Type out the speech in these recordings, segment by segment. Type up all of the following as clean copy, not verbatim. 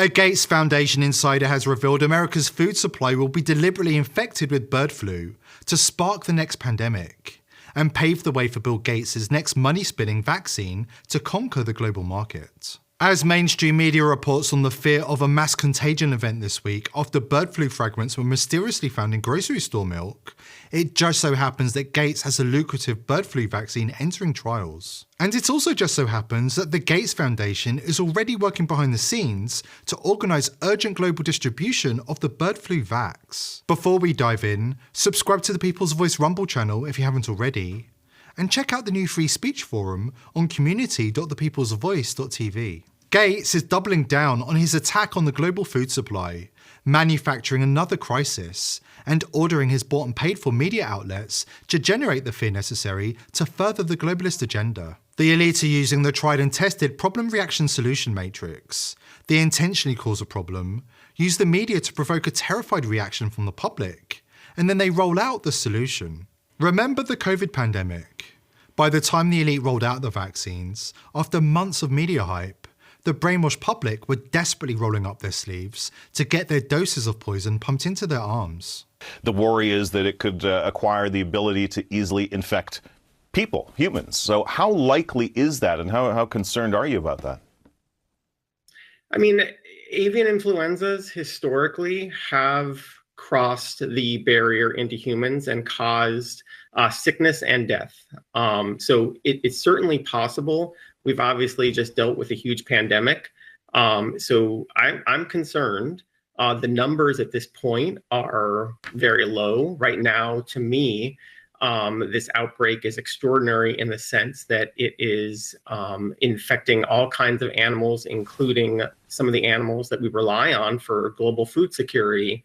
A Gates Foundation insider has revealed America's food supply will be deliberately infected with bird flu to spark the next pandemic and pave the way for Bill Gates' next money-spinning vaccine to conquer the global market. As mainstream media reports on the fear of a mass contagion event this week after bird flu fragments were mysteriously found in grocery store milk, it just so happens that Gates has a lucrative bird flu vaccine entering trials. And it also just so happens that the Gates Foundation is already working behind the scenes to organise urgent global distribution of the bird flu vax. Before we dive in, subscribe to the People's Voice Rumble channel if you haven't already, and check out the new free speech forum on community.thepeoplesvoice.tv. Gates is doubling down on his attack on the global food supply, manufacturing another crisis, and ordering his bought and paid for media outlets to generate the fear necessary to further the globalist agenda. The elite are using the tried and tested problem reaction solution matrix. They intentionally cause a problem, use the media to provoke a terrified reaction from the public, and then they roll out the solution. Remember the COVID pandemic? By the time the elite rolled out the vaccines, after months of media hype, the brainwashed public were desperately rolling up their sleeves to get their doses of poison pumped into their arms. The worry is that it could acquire the ability to easily infect people, humans. So how likely is that, and how concerned are you about that? I mean, avian influenzas historically have crossed the barrier into humans and caused sickness and death. So it's certainly possible. We've obviously just dealt with a huge pandemic. So I'm concerned. The numbers at this point are very low. Right now, to me, this outbreak is extraordinary in the sense that it is infecting all kinds of animals, including some of the animals that we rely on for global food security.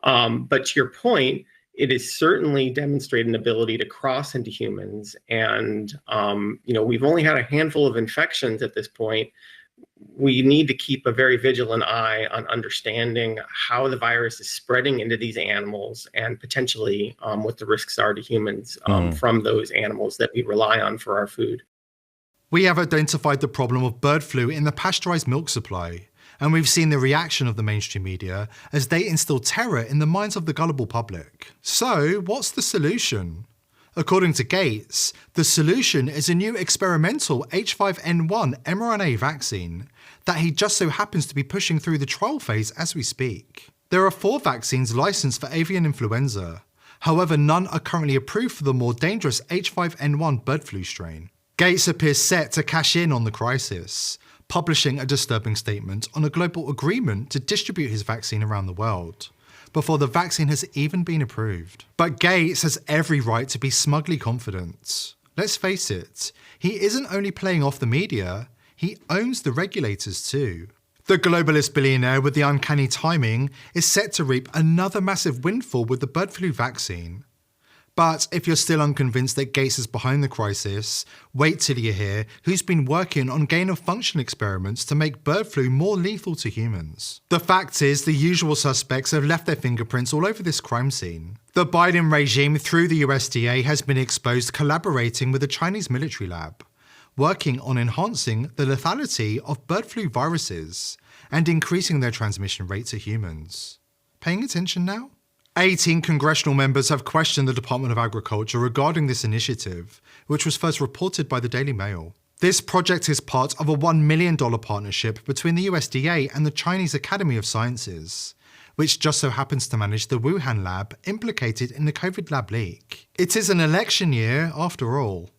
But to your point, it is certainly demonstrated an ability to cross into humans. And, we've only had a handful of infections at this point. We need to keep a very vigilant eye on understanding how the virus is spreading into these animals and potentially what the risks are to humans from those animals that we rely on for our food. We have identified the problem of bird flu in the pasteurized milk supply, and we've seen the reaction of the mainstream media as they instill terror in the minds of the gullible public. So, what's the solution? According to Gates, the solution is a new experimental H5N1 mRNA vaccine that he just so happens to be pushing through the trial phase as we speak. There are 4 vaccines licensed for avian influenza. However, none are currently approved for the more dangerous H5N1 bird flu strain. Gates appears set to cash in on the crisis, publishing a disturbing statement on a global agreement to distribute his vaccine around the world, before the vaccine has even been approved. But Gates has every right to be smugly confident. Let's face it, he isn't only playing off the media, he owns the regulators too. The globalist billionaire with the uncanny timing is set to reap another massive windfall with the bird flu vaccine. But if you're still unconvinced that Gates is behind the crisis, wait till you hear who's been working on gain-of-function experiments to make bird flu more lethal to humans. The fact is, the usual suspects have left their fingerprints all over this crime scene. The Biden regime, through the USDA, has been exposed collaborating with a Chinese military lab, working on enhancing the lethality of bird flu viruses and increasing their transmission rate to humans. Paying attention now? 18 congressional members have questioned the Department of Agriculture regarding this initiative, which was first reported by the Daily Mail. This project is part of a $1 million partnership between the USDA and the Chinese Academy of Sciences, which just so happens to manage the Wuhan lab implicated in the COVID lab leak. It is an election year, after all.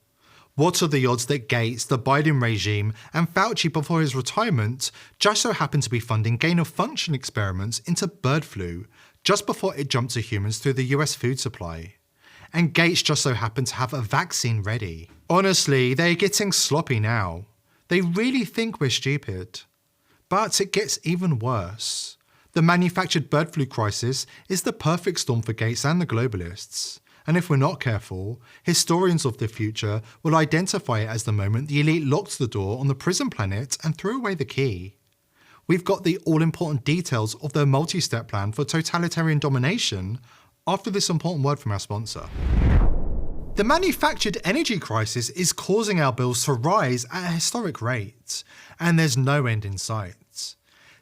What are the odds that Gates, the Biden regime, and Fauci before his retirement just so happen to be funding gain-of-function experiments into bird flu just before it jumped to humans through the US food supply? And Gates just so happened to have a vaccine ready. Honestly, they're getting sloppy now. They really think we're stupid. But it gets even worse. The manufactured bird flu crisis is the perfect storm for Gates and the globalists. And if we're not careful, historians of the future will identify it as the moment the elite locked the door on the prison planet and threw away the key. We've got the all-important details of their multi-step plan for totalitarian domination after this important word from our sponsor. The manufactured energy crisis is causing our bills to rise at a historic rate, and there's no end in sight.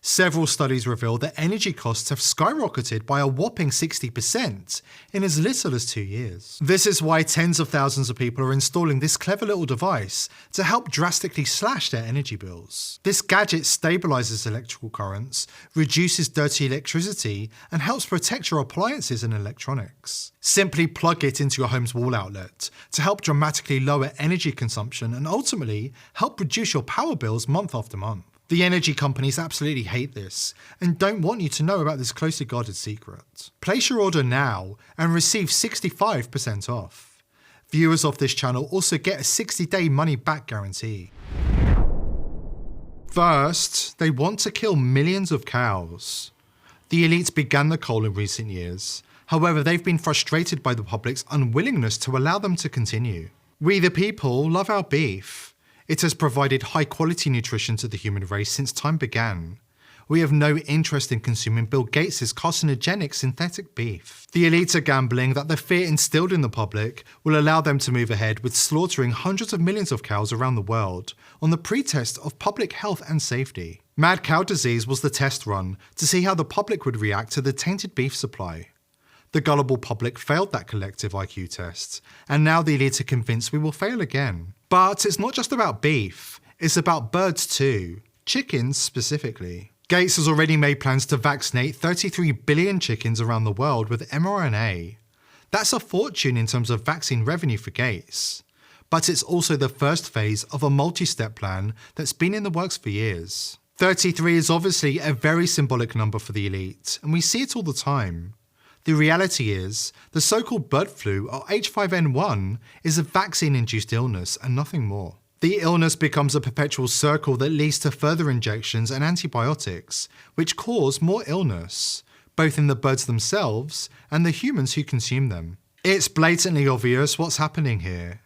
Several studies reveal that energy costs have skyrocketed by a whopping 60% in as little as 2 years. This is why tens of thousands of people are installing this clever little device to help drastically slash their energy bills. This gadget stabilizes electrical currents, reduces dirty electricity, and helps protect your appliances and electronics. Simply plug it into your home's wall outlet to help dramatically lower energy consumption and ultimately help reduce your power bills month after month. The energy companies absolutely hate this and don't want you to know about this closely guarded secret. Place your order now and receive 65% off. Viewers of this channel also get a 60-day money-back guarantee. First, they want to kill millions of cows. The elites began the cull in recent years. However, they've been frustrated by the public's unwillingness to allow them to continue. We the people love our beef. It has provided high-quality nutrition to the human race since time began. We have no interest in consuming Bill Gates' carcinogenic synthetic beef. The elites are gambling that the fear instilled in the public will allow them to move ahead with slaughtering hundreds of millions of cows around the world on the pretext of public health and safety. Mad cow disease was the test run to see how the public would react to the tainted beef supply. The gullible public failed that collective IQ test, and now the elites are convinced we will fail again. But it's not just about beef, it's about birds too, chickens specifically. Gates has already made plans to vaccinate 33 billion chickens around the world with mRNA. That's a fortune in terms of vaccine revenue for Gates. But it's also the first phase of a multi-step plan that's been in the works for years. 33 is obviously a very symbolic number for the elite, and we see it all the time. The reality is, the so-called bird flu, or H5N1, is a vaccine-induced illness and nothing more. The illness becomes a perpetual circle that leads to further injections and antibiotics, which cause more illness, both in the birds themselves and the humans who consume them. It's blatantly obvious what's happening here.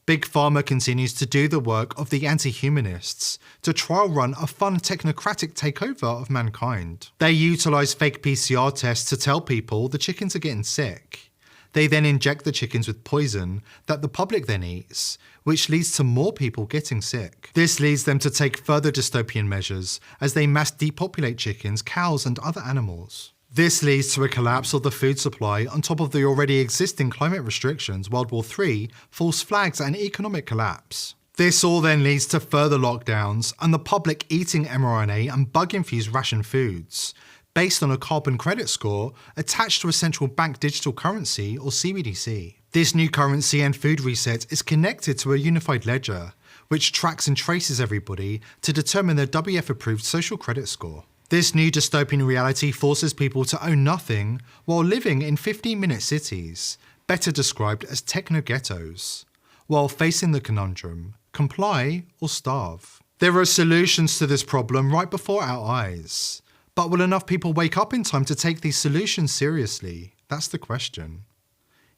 Big Pharma continues to do the work of the anti-humanists to trial run a fun technocratic takeover of mankind. They utilize fake PCR tests to tell people the chickens are getting sick. They then inject the chickens with poison that the public then eats, which leads to more people getting sick. This leads them to take further dystopian measures as they mass depopulate chickens, cows, and other animals. This leads to a collapse of the food supply on top of the already existing climate restrictions, World War III, false flags, and economic collapse. This all then leads to further lockdowns and the public eating mRNA and bug-infused ration foods, based on a carbon credit score attached to a central bank digital currency, or CBDC. This new currency and food reset is connected to a unified ledger, which tracks and traces everybody to determine their WF-approved social credit score. This new dystopian reality forces people to own nothing while living in 15-minute cities, better described as techno-ghettos, while facing the conundrum, comply or starve. There are solutions to this problem right before our eyes, but will enough people wake up in time to take these solutions seriously? That's the question.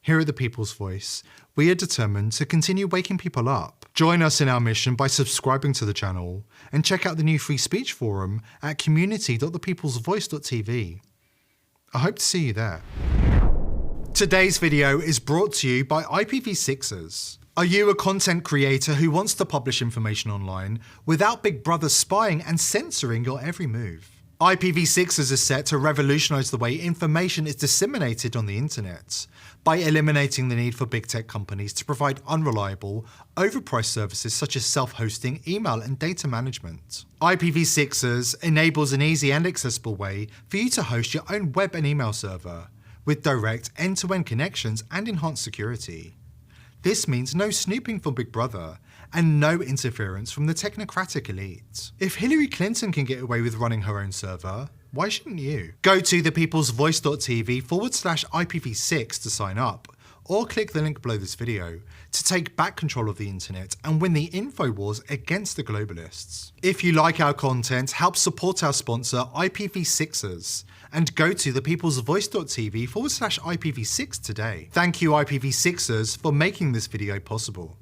Here at The People's Voice, we are determined to continue waking people up. Join us in our mission by subscribing to the channel and check out the new free speech forum at community.thepeoplesvoice.tv. I hope to see you there. Today's video is brought to you by IPv6ers. Are you a content creator who wants to publish information online without Big Brother spying and censoring your every move? IPv6ers is set to revolutionize the way information is disseminated on the internet by eliminating the need for big tech companies to provide unreliable, overpriced services such as self-hosting, email, and data management. IPv6ers enables an easy and accessible way for you to host your own web and email server with direct end-to-end connections and enhanced security. This means no snooping from Big Brother and no interference from the technocratic elite. If Hillary Clinton can get away with running her own server, why shouldn't you? Go to thepeoplesvoice.tv/IPv6 to sign up, or click the link below this video to take back control of the internet and win the info wars against the globalists. If you like our content, help support our sponsor IPv6ers and go to thepeoplesvoice.tv/IPv6 today. Thank you IPv6ers for making this video possible.